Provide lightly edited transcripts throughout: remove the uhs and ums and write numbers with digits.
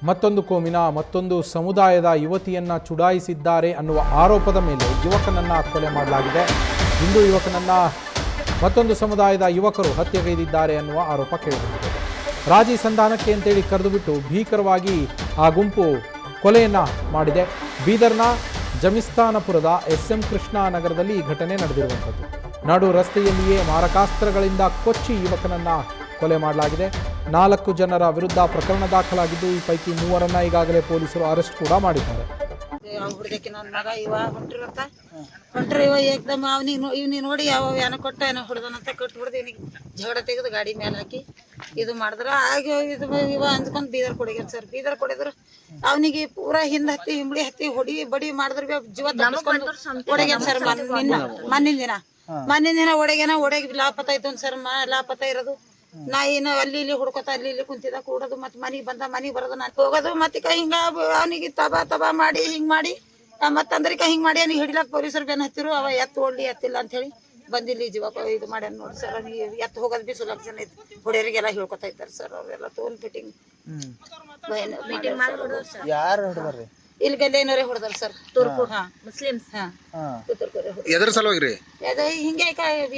ಮತ್ತೊಂದು ಕೋಮಿನ ಮತ್ತೊಂದು ಸಮುದಾಯದ ಯುವತಿಯನ್ನ ಚುಡಾಯಿಸಿದ್ದಾರೆ ಅನ್ನುವ ಆರೋಪದ ಮೇಲೆ ಯುವಕನನ್ನ ಕೊಲೆ ಮಾಡಲಾಗಿದೆ. ಹಿಂದೂ ಯುವಕನನ್ನ ಮತ್ತೊಂದು ಸಮುದಾಯದ ಯುವಕರು ಹತ್ಯೆಗೈದಿದ್ದಾರೆ ಅನ್ನುವ ಆರೋಪ ಕೇಳಿಬಂದಿದೆ. ರಾಜಿ ಸಂಧಾನಕ್ಕೆ ಅಂತೇಳಿ ಕರೆದುಬಿಟ್ಟು ಭೀಕರವಾಗಿ ಆ ಗುಂಪು ಕೊಲೆಯನ್ನ ಮಾಡಿದೆ. ಬೀದರ್ನ ಜಮಿಸ್ತಾನಪುರದ SM ಕೃಷ್ಣ ನಗರದಲ್ಲಿ ಈ ಘಟನೆ ನಡೆದಿರುವಂಥದ್ದು. ನಡು ರಸ್ತೆಯಲ್ಲಿಯೇ ಮಾರಕಾಸ್ತ್ರಗಳಿಂದ ಕೊಚ್ಚಿ ಯುವಕನನ್ನ ಕೊಲೆ ಮಾಡಲಾಗಿದೆ. 4 ಜನರ ವಿರುದ್ಧ ಪ್ರಕರಣ ದಾಖಲಾಗಿದ್ದು ಈ ಪೈಕಿ 3ರನ್ನ ಈಗಾಗಲೇ ಪೊಲೀಸರು ಅರೆಸ್ಟ್ ಕೂಡ ಮಾಡಿದ್ದಾರೆ. ಹುಡುಗಕ್ಕೆ ನನ್ನ ಮಗ ಇವ ಹೊಂಟ್ರಿ ಇವ ಏಕದಮ್ ಇವ್ನಿಗೆ ನೋಡಿ ಯಾವ ಯಾನ ಕೊಟ್ಟ ಏನೋ ಹೊಡೆದನಂತ ಕೊಟ್ಟು ಹೊಡೆದು ಇವನಿಗೆ ಜಗಳ ತೆಗೆದು ಗಾಡಿ ಮೇಲೆ ಹಾಕಿ ಇದು ಮಾಡಿದ್ರ ಆಗ ಇದು ಇವ ಅಂದ್ಕೊಂಡು ಬೀದರ್ ಕೊಡಿಗೆ ಸರ್. ಬೀದರ್ ಕೊಡಿದ್ರು ಅವನಿಗೆ ಪೂರಾ ಹಿಂದೆ ಹತ್ತಿ ಹಿಂಬಳಿ ಹತ್ತಿ ಹೊಡಿ ಬಡಿ ಮಾಡಿದ್ರ ಜೀವ ಹೊಡೆಗೆ ಸರ್. ಮಣ್ಣಿನ ದಿನ ಒಡೆಗೆ ಲಾಪತ ಐತು ಸರ್. ಲಾಪತ ಇರೋದು ನಾ ಏನು ಅಲ್ಲಿ ಇಲ್ಲಿ ಹುಡ್ಕೋತ ಅಲ್ಲಿ ಇಲ್ಲಿ ಕುಂತಿದ್ದ ಕೂಡೋದು ಮತ್ತೆ ಮನೆಗೆ ಬರೋದು ನಾನು ಹೋಗೋದು ಮತ್ತೆ ಹಿಂಗ ಅವನಿಗೆ ತಬಾ ಮಾಡಿ ಹಿಂಗ್ ಮಾಡಿ ಮತ್ತಂದ್ರಿಕ ಹಿಂಗ್ ಮಾಡಿ ಅವನಿಗೆ ಹಿಡಿಲಾಕ ಪೊಲೀಸರು ಬೆನ್ ಹತ್ತಿರು. ಅವ ಎತ್ತಿಲ್ಲ ಅಂತ ಹೇಳಿ ಬಂದಿಲ್ಲಿ ಜೀವ ಇದು ಮಾಡ್ಯಾನ ನೋಡಿ ಸರ್. ಅವನಿಗೆ ಹೋಗೋದು ಬಿ ಸುಲಭ ಜನ ಐತಿ. ಹೊಡೆಯರಿಗೆಲ್ಲ ಹೇಳ್ಕೊತಾ ಇದ್ದಾರೆ ಸರ್. ಅವರೆಲ್ಲ ತೋಲ್ ಫಿಟ್ಟಿಂಗ್ ಮೀಟಿಂಗ್ ಮಾಡಿ ಸರ್. ಯಾರು ಹೊಡೆದಾರ್ರಿ? ಇಲ್ಲಿ ಗಲ್ಲೇನವರೇ ಹೊಡೆದಾರ ಸರ್. ತುರ್ಕು ಮುಸ್ಲಿಮ್ಸ್ ಎದ್ರ ಸಲುವಾಗಿ ಹಿಂಗೆ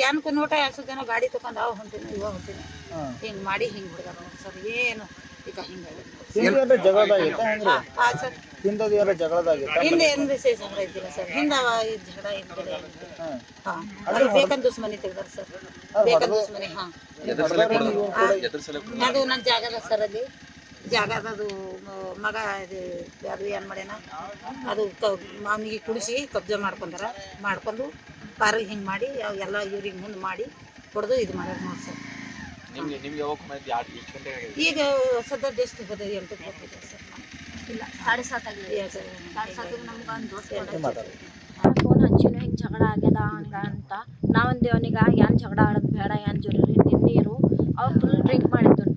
ಯಾನ್ಕ ನೋಟ 2 ಜನ ಗಾಡಿ ತಕೊಂಡ್ ಅವ ಹೊಂಟಿನ ಇವ ಹೊಂಟಿನ ಹಿಂಗ್ ಮಾಡಿ ಹಿಂಗ್ ಹೊಡೆದಾರ ನೋಡಿ ಸರ್. ಏನು ಈಗ ಹಿಂಗ ಹಿಂದೆ ಏನ್ ವಿಶೇಷ ಜಗಳ ಇದ್ದಿಲ್ಲ ಸರ್. ಹಿಂದ ಜಗಳ ಇದ್ದಿಲ್ಲ. ಬೇಕಂದ್ ದುಸ್ಮನಿ ತೆಗ್ದಾರ ಸರ್. ಬೇಕಂದ್ ದುಸ್ಮನಿ ಅದು ನನ್ನ ಜಾಗದ ಸರ್. ಅಲ್ಲಿ ಜಾಗದದು ಮಗ ಯಾರು ಏನು ಮಾಡ್ಯಾನ ಅದು ಅವನಿಗೆ ಕುಡಿಸಿ ಕಬ್ಜಾ ಮಾಡ್ಕೊಂಡು ಪಾರಿಗೆ ಹಿಂಗೆ ಮಾಡಿ ಎಲ್ಲ ಇವ್ರಿಗೆ ಮುಂದೆ ಮಾಡಿ ಹೊಡೆದು ಇದು ಮಾಡ್ಯಾರ ನೋಡಿ ಸರ್. ಈಗ ಸದ್ಯ ಎಷ್ಟು ಹೋದ 8ಕ್ಕೆ ಹೋಗ್ತಿದ್ದೆ ಸರ್. ಇಲ್ಲ 7:30 ಆಗಿದೆ ಸರ್. 7:30 ನಮ್ಗೆ ಒಂದು ದೋಸ್ತ ಫೋನ್ ಹಚ್ಚಿನ ಹಿಂಗೆ ಜಗಳ ಆಗ್ಯದ ಹಂಗ ಅಂತ ನಾವಂದು ಅವನಿಗೆ ಏನು ಜಗಳ ಆಡೋದು ಬೇಡ, ಏನು ಜೊರಿ ತಿನ್ನೀರು. ಅವ್ರು ಫುಲ್ ಡ್ರಿಂಕ್ ಮಾಡಿದ್ರು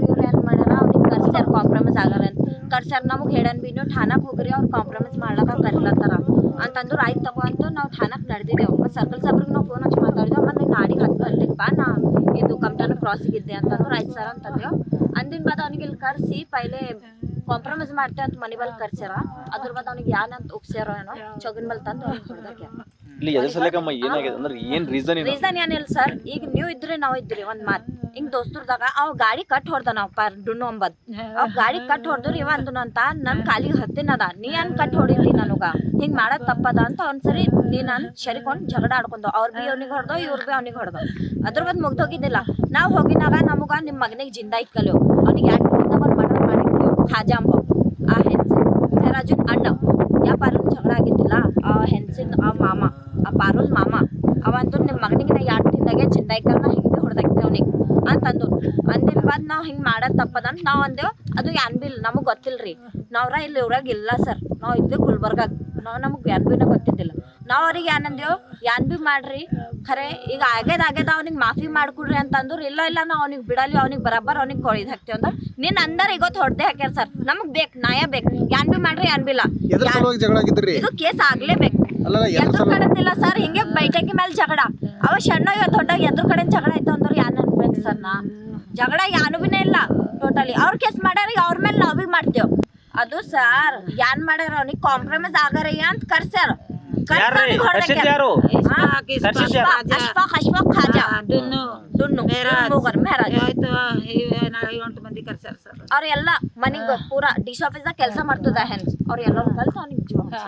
ಇವ್ರು ಏನು ಮಾಡ್ಯಾರ ಅವ್ನಿಗೆ ಕರ್ಸ್ಯಾರ ಕಾಂಪ್ರಮೈಸ್ ಆಗಾರ ಕರ್ಸ್ಯಾರ. ನಮಗೆ ಹೇಳನ್ ಬಿ ನೀವು ಠಾಣಕ್ಕೆ ಹೋಗ್ರಿ ಅವ್ರು ಕಾಂಪ್ರಮೈಸ್ ಮಾಡ್ಲಕ್ಕ ಕರಿಲತ್ತಾರ ಅಂತಂದ್ರು. ಆಯ್ತು ತಗೋ ಅಂತ ನಾವು ಠಾಣಕ್ಕೆ ನಡೆದಿದ್ದೆವು. ಮತ್ತು ಸರ್ಕಲ್ ಸಾಬ್ರಿಗೆ ನಾವು ಫೋನ್ ಹಚ್ಚಿ ಮಾತಾಡಿದೆವು. ಮತ್ತು ನಾಳೆಗೆ 10 ಗಂಟೆಗೆ ಬಾ ನಾ ಇದು ಕಮ್ಟಾನ ಕ್ರಾಸಿಗಿದ್ದೆ ಅಂತಂದ್ರು. ಆಯ್ತು ಸರ್ ಅಂತಂದೇವು. ಅಂದಿನ ಬಾದ ಅವ್ನಿಗೆ ಇಲ್ಲಿ ಕರೆಸಿ ಪೈಲೆ ಕಾಂಪ್ರಮೈಸ್ ಮಾಡ್ತೇವೆ ಅಂತ ಮನೆ ಬಲ್ಲಿ ಕರ್ಸ್ಯಾರ. ಅದ್ರ ಬಾದ ಅವ್ನಿಗೆ ಏನಂತ ಉಗ್ಸ್ಯಾರೋ ಏನೋ ಚೊಗನ್ ಮೇಲೆ ತಂದು ಹೊಡೆದಕ್ಕೆ ರೀಸನ್ ಏನಿಲ್ಲ ಸರ್. ಈಗ ನೀವು ಇದ್ರಿ ನಾವು ಇದ್ರಿ ಒಂದ್ ಮಾತ್ ಹಿಂಗ್ ದೋಸ್ತರ್ದಾಗ ಅವ್ ಗಾಡಿ ಕಟ್ ಹೊಡ್ದ ನಾವ್ ಡುಣ್ಣು ಅಂಬದ್ ಅವ್ ಗಾಡಿ ಕಟ್ ಹೊಡೆದ್ರು ಇವ ಅಂದನಂತ ನನ್ ಕಾಲಿಗೆ ಹತ್ತಿನದ ನೀ ಏನ್ ಕಟ್ ಹೊಡಿತಿ ನನಗ ಹಿಂಗ್ ಮಾಡದ್ ತಪ್ಪದ ಅಂತ ಒಂದ್ಸರಿ ನೀ ನಾನ್ ಶರಿಕೊಂಡ್ ಜಗಳ ಆಡ್ಕೊಂಡ್ ಅವ್ರ ಬಿ ಅವ್ನಿಗೆ ಹೊಡೆದೋ ಇವ್ರ ಬಿ ಅವ್ನಿಗೆ ಹೊಡೆದೋ. ಅದ್ರ ಬದ್ ಮುಗ್ದೋಗಿದ್ದಿಲ್ಲ. ನಾವ್ ಹೋಗಿನಾಗ ನಮಗ ನಿಮ್ ಮಗನಿಗೆ ಜಿಂದ ಇಕ್ಕಲ್ಯೋ ಅವ್ನಿಗೆ 2 ಒಂದು ಮಟನ್ ಮಾಡಿರ್ತೇವ್ ಖಾಜಾ ಅಂಬ ಆ ಹೆನ್ಸಿನ್ ರಾಜುನ್ ಅಣ್ಣ ಯಾ ಪಾರುಲ್ ಜಗಳ ಆಗಿದ್ದಿಲ್ಲ. ಆ ಹೆನ್ಸಿನ್ ಆ ಮಾಮ ಆ ಪಾರುಲ್ ಮಾಮ ಅವಂತೂ ನಿಮ್ಮ ಮಗನಿಗೆ ನಾ 2 ದಿನದಾಗೆ ಜಿಂದ ಇಕ್ಕಲ್ನ ಹಿಂಗೆ ಹೊಡೆದಾಕ್ತೇವ್ ಅವ್ನಿಗೆ ಅಂತಂದು. ಅಂದಿನ ಬಾದ್ ನಾವ್ ಹಿಂಗ್ ಮಾಡದ್ ತಪ್ಪದಂತ ನಾವ್ ಅಂದೇವ್. ಅದು ಏನ್ ಬಿ ನಮಗ್ ಗೊತ್ತಿಲ್ರಿ. ನಾವ್ರ ಇಲ್ಲಿ ಊರಾಗ ಇಲ್ಲ ಸರ್. ನಾವ್ ಇದ್ದೆ ಗುಲ್ಬರ್ಗಾಗ. ನಮಗ್ ಏನ್ ಬಿನ ಗೊತ್ತಿದ್ದಿಲ್ಲ. ನಾವ್ ಅವ್ರಿಗೆ ಏನಂದೇವ್ ಏನ್ ಬಿ ಮಾಡ್ರಿ ಖರೆ ಈಗ ಆಗ್ಯದ ಅವ್ನಿಗೆ ಮಾಫಿ ಮಾಡ್ಕೊಡ್ರಿ ಅಂತಂದ್ರು. ಇಲ್ಲ ನಾವ್ ಅವ್ನಿಗೆ ಬಿಡಲಿ ಅವ್ನಿಗೆ ಬರಬ್ಬರ್ ಅವ್ನಿಗೆ ಕೊಳಿದ್ ಹಾಕ್ತೇವ್ ಅಂದ್ರ ನೀನ್ ಅಂದರ್ ಇವತ್ತು ಹೊಡೆದೇ ಹಾಕ್ಯಾರ ಸರ್. ನಮಗ್ ಬೇಕ್ ನ್ಯಾಯ ಬೇಕ್. ಏನ್ ಬಿ ಮಾಡ್ರಿ ಏನ್ ಬಿಲ್ಲ ಇದು ಕೇಸ್ ಆಗ್ಲೇಬೇಕು. ಎದ್ರು ಕಡೆದಿಲ್ಲ ಸರ್. ಹಿಂಗೆ ಬೈಟಕಿ ಮೇಲೆ ಜಗಳ ಅವ ಸಣ್ಣ ಇವತ್ತು ದೊಡ್ಡ ಎದ್ರು ಕಡೆ ಜಗಳ ಆಯ್ತು ಅಂದ್ರೆ ಏನ್ ಅನ್ಬೇಕು ಸರ್. ನಾ ಜಗಳ ಯಾನು ಬಿನೇ ಇಲ್ಲ ಟೋಟಲಿ. ಅವ್ರ ಕೇಸ್ ಮಾಡ್ಯಾರ ಅವ್ರ ಮೇಲೆ ನಾವ್ ಬಿ ಮಾಡ್ತೇವ್. ಅದು ಸರ್ ಏನ್ ಮಾಡ್ಯಾರ ಅವ್ನಿಗೆ ಕಾಂಪ್ರಮೈಸ್ ಆಗಾರ ಅಂತ ಕರ್ಸ್ಯಾರ. ಅಶ್ಫಾಕ್ ಖಾಜಾ ಡುನ್ನು ಅವ್ರೆಲ್ಲ ಮನಿಗ್ ಪೂರಾ ಡಿಶ್ ಆಫೀಸ್ ದಾಗ ಕೆಲಸ ಮಾಡ್ತದ ಹೆನ್ಸ್ ಅವ್ರ ಎಲ್ಲರೂ ಕಲ್ತು ಅವ್ನಿಗೆ